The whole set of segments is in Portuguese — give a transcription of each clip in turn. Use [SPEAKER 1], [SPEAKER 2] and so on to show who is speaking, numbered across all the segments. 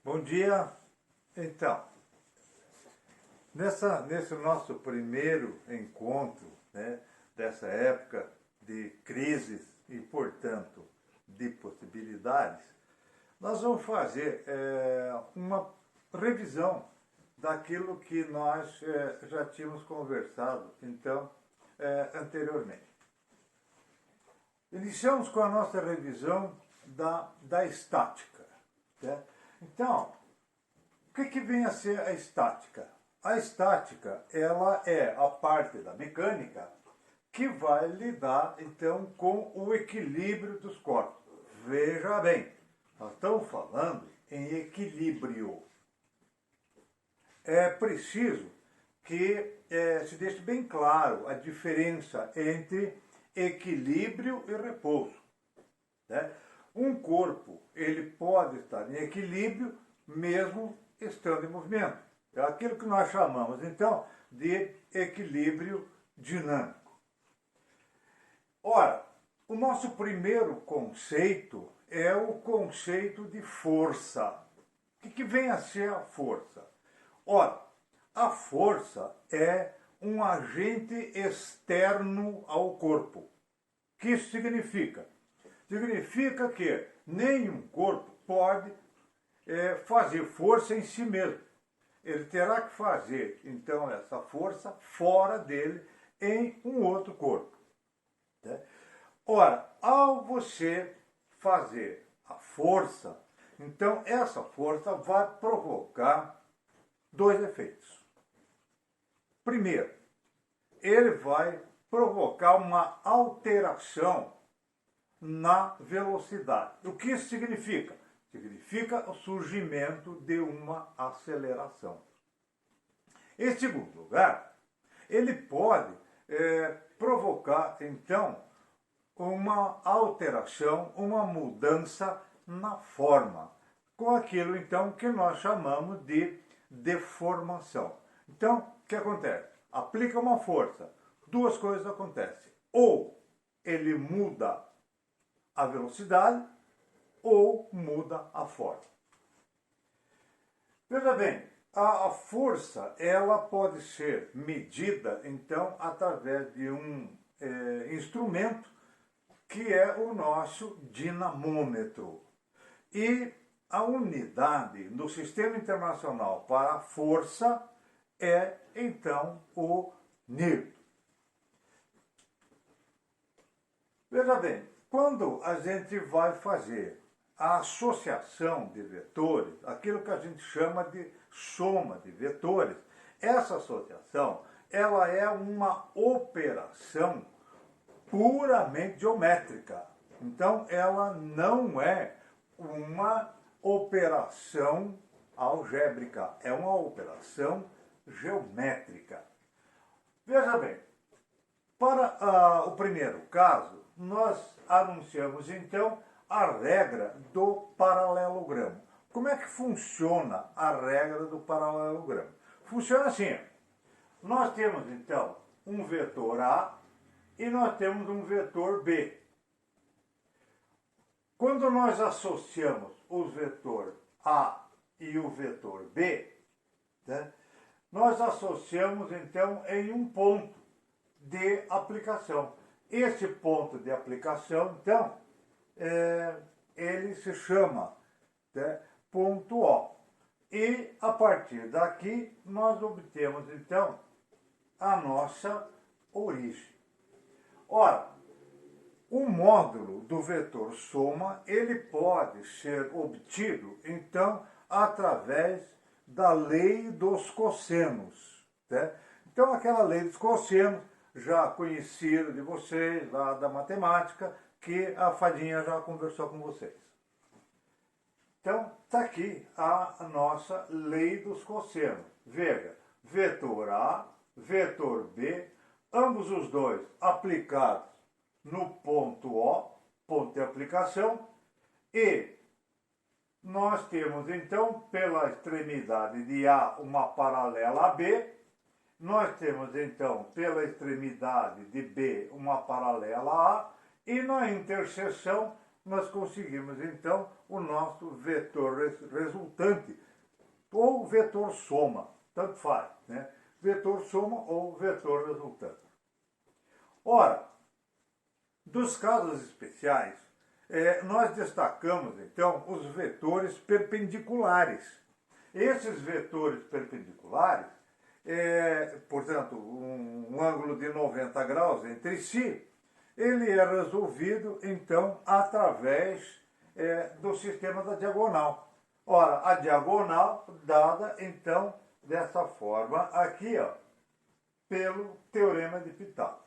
[SPEAKER 1] Bom dia. Então, nesse nosso primeiro encontro, né, dessa época de crises e, portanto, de possibilidades, nós vamos fazer uma revisão daquilo que nós já tínhamos conversado, então, anteriormente. Iniciamos com a nossa revisão da estática, né? Então, o que vem a ser a estática? A estática, ela é a parte da mecânica que vai lidar, então, com o equilíbrio dos corpos. Veja bem, nós estamos falando em equilíbrio. É preciso que se deixe bem claro a diferença entre equilíbrio e repouso, né? Um corpo, ele pode estar em equilíbrio mesmo estando em movimento. É aquilo que nós chamamos, então, de equilíbrio dinâmico. Ora, o nosso primeiro conceito é o conceito de força. O que vem a ser a força? Ora, a força é um agente externo ao corpo. O que isso significa? Significa que nenhum corpo pode fazer força em si mesmo. Ele terá que fazer, então, essa força fora dele, em um outro corpo, né? Ora, ao você fazer a força, então essa força vai provocar dois efeitos. Primeiro, ele vai provocar uma alteração na velocidade. O que isso significa? Significa o surgimento de uma aceleração. Em segundo lugar, ele pode provocar, então, uma alteração, uma mudança na forma, com aquilo, então, que nós chamamos de deformação. Então, o que acontece? Aplica uma força, duas coisas acontecem. Ou ele muda a velocidade, ou muda a forma. Veja bem, a força, ela pode ser medida, então, através de um instrumento que é o nosso dinamômetro. E a unidade do Sistema Internacional para a Força é, então, o Newton. Veja bem, quando a gente vai fazer a associação de vetores, aquilo que a gente chama de soma de vetores, essa associação, ela é uma operação puramente geométrica. Então, ela não é uma operação algébrica, é uma operação geométrica. Veja bem, para o primeiro caso, nós anunciamos, então, a regra do paralelogramo. Como é que funciona a regra do paralelogramo? Funciona assim. Nós temos, então, um vetor A e nós temos um vetor B. Quando nós associamos o vetor A e o vetor B, né, nós associamos, então, em um ponto de aplicação. Esse ponto de aplicação, então, ele se chama, né, ponto O. E, a partir daqui, nós obtemos, então, a nossa origem. Ora, o módulo do vetor soma, ele pode ser obtido, então, através da lei dos cossenos, né? Então, aquela lei dos cossenos, já conhecida de vocês, lá da matemática, que a Fadinha já conversou com vocês. Então, está aqui a nossa lei dos cossenos. Veja, vetor A, vetor B, ambos os dois aplicados no ponto O, ponto de aplicação, e nós temos, então, pela extremidade de A, uma paralela a B, nós temos, então, pela extremidade de B, uma paralela a A, e na interseção nós conseguimos então o nosso vetor resultante, ou vetor soma, tanto faz, né? Vetor soma ou vetor resultante. Ora, dos casos especiais, nós destacamos então os vetores perpendiculares. Esses vetores perpendiculares, portanto, um ângulo de 90 graus entre si, ele é resolvido então através do sistema da diagonal. Ora, a diagonal dada então dessa forma aqui, ó, pelo teorema de Pitágoras.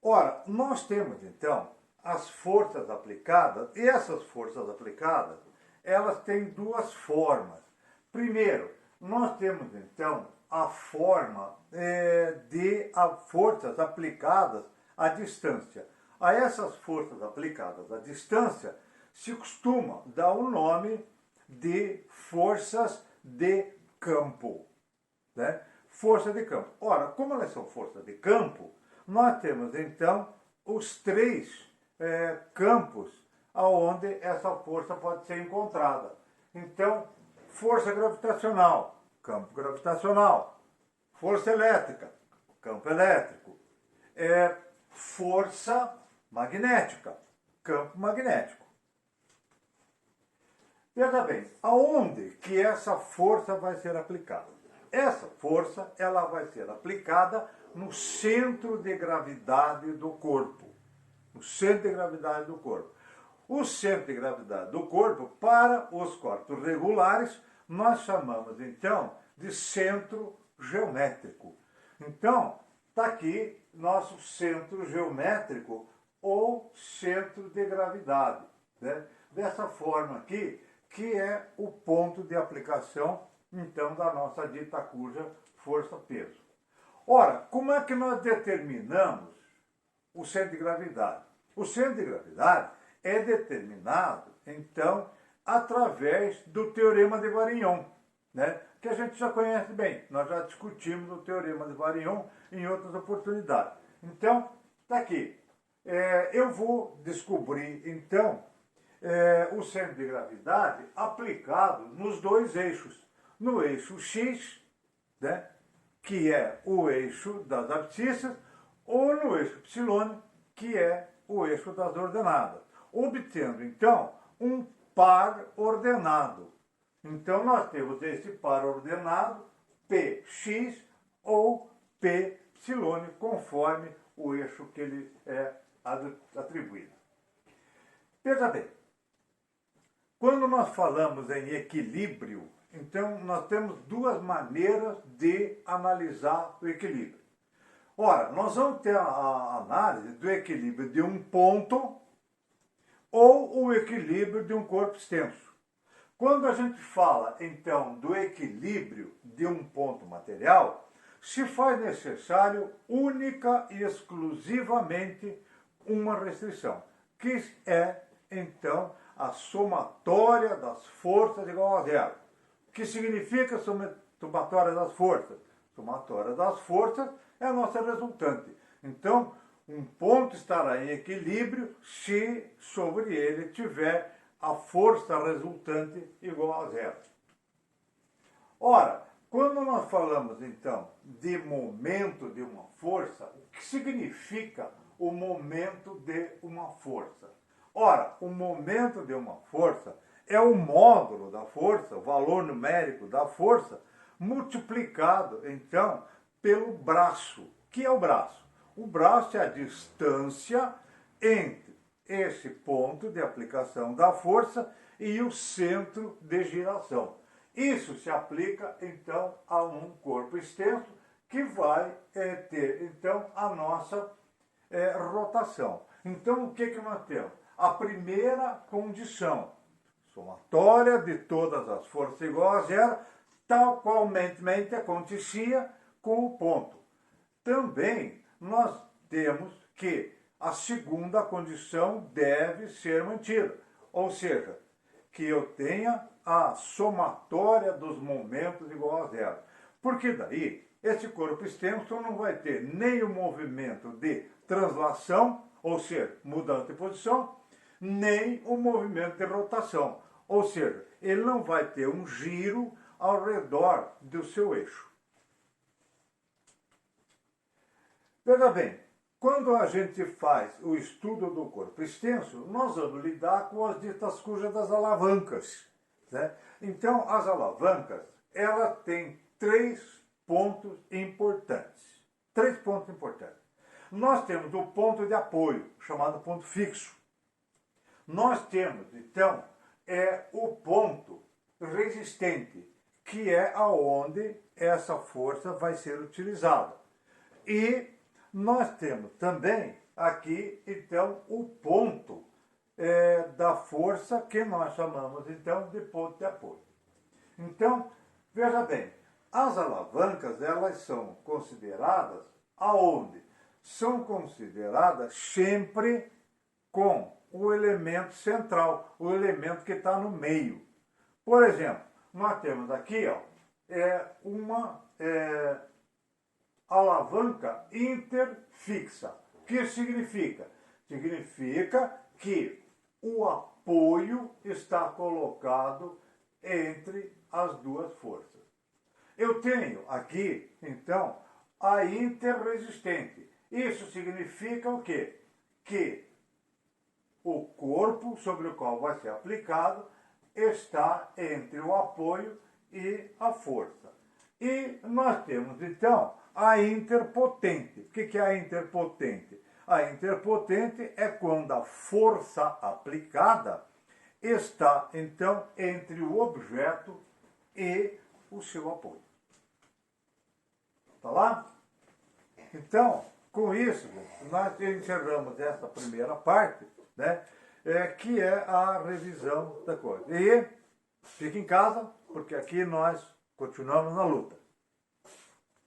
[SPEAKER 1] Ora, nós temos então as forças aplicadas, e essas forças aplicadas, elas têm duas formas. Primeiro, nós temos então a forma de forças aplicadas à distância. A essas forças aplicadas à distância se costuma dar o nome de forças de campo, né? Força de campo. Ora, como elas são forças de campo, nós temos então os três campos aonde essa força pode ser encontrada. Então, força gravitacional, campo gravitacional. Força elétrica, campo elétrico. Força magnética, campo magnético. Veja bem, aonde que essa força vai ser aplicada? Essa força ela vai ser aplicada no centro de gravidade do corpo. No centro de gravidade do corpo. O centro de gravidade do corpo, para os corpos regulares, nós chamamos então de centro geométrico. Então, está aqui nosso centro geométrico ou centro de gravidade, né? Dessa forma aqui, que é o ponto de aplicação então da nossa dita cuja força-peso. Ora, como é que nós determinamos o centro de gravidade? O centro de gravidade é determinado, então, através do teorema de Varignon, né? Que a gente já conhece bem. Nós já discutimos o teorema de Varignon em outras oportunidades. Então, está aqui. Eu vou descobrir, então, o centro de gravidade aplicado nos dois eixos. No eixo X, né, que é o eixo das abscissas, ou no eixo Y, que é o eixo das ordenadas, obtendo então um par ordenado. Então nós temos esse par ordenado Px ou Py, conforme o eixo que ele é atribuído. Veja bem, quando nós falamos em equilíbrio, então nós temos duas maneiras de analisar o equilíbrio. Ora, nós vamos ter a análise do equilíbrio de um ponto ou o equilíbrio de um corpo extenso. Quando a gente fala, então, do equilíbrio de um ponto material, se faz necessário única e exclusivamente uma restrição, que é, então, a somatória das forças igual a zero. O que significa somatória das forças? Somatória das forças é a nossa resultante. Então, um ponto estará em equilíbrio se sobre ele tiver a força resultante igual a zero. Ora, quando nós falamos, então, de momento de uma força, o que significa o momento de uma força? Ora, o momento de uma força é o módulo da força, o valor numérico da força, multiplicado, então, pelo braço. O que é o braço? O braço é a distância entre esse ponto de aplicação da força e o centro de giração. Isso se aplica, então, a um corpo extenso que vai ter, então, a nossa rotação. Então, o que nós temos? A primeira condição, somatória de todas as forças igual a zero, tal qualmente acontecia com o ponto. Também nós temos que a segunda condição deve ser mantida, ou seja, que eu tenha a somatória dos momentos igual a zero. Porque daí, esse corpo extenso não vai ter nem o movimento de translação, ou seja, mudando de posição, nem o movimento de rotação, ou seja, ele não vai ter um giro ao redor do seu eixo. Veja bem, quando a gente faz o estudo do corpo extenso, nós vamos lidar com as ditas cujas das alavancas, né? Então, as alavancas, ela tem três pontos importantes. Três pontos importantes. Nós temos o ponto de apoio, chamado ponto fixo. Nós temos, então, o ponto resistente, que é aonde essa força vai ser utilizada. E nós temos também aqui, então, o ponto da força que nós chamamos, então, de ponto de apoio. Então, veja bem, as alavancas, elas são consideradas aonde? São consideradas sempre com o elemento central, o elemento que está no meio. Por exemplo, nós temos aqui ó, uma alavanca interfixa. O que significa? Significa que o apoio está colocado entre as duas forças. Eu tenho aqui, então, a interresistente. Isso significa o quê? Que o corpo sobre o qual vai ser aplicado está entre o apoio e a força. E nós temos, então, a interpotente. O que é a interpotente? A interpotente é quando a força aplicada está, então, entre o objeto e o seu apoio. Tá lá? Então, com isso, nós encerramos essa primeira parte, né, que é a revisão da coisa. E fique em casa, porque aqui nós continuamos na luta.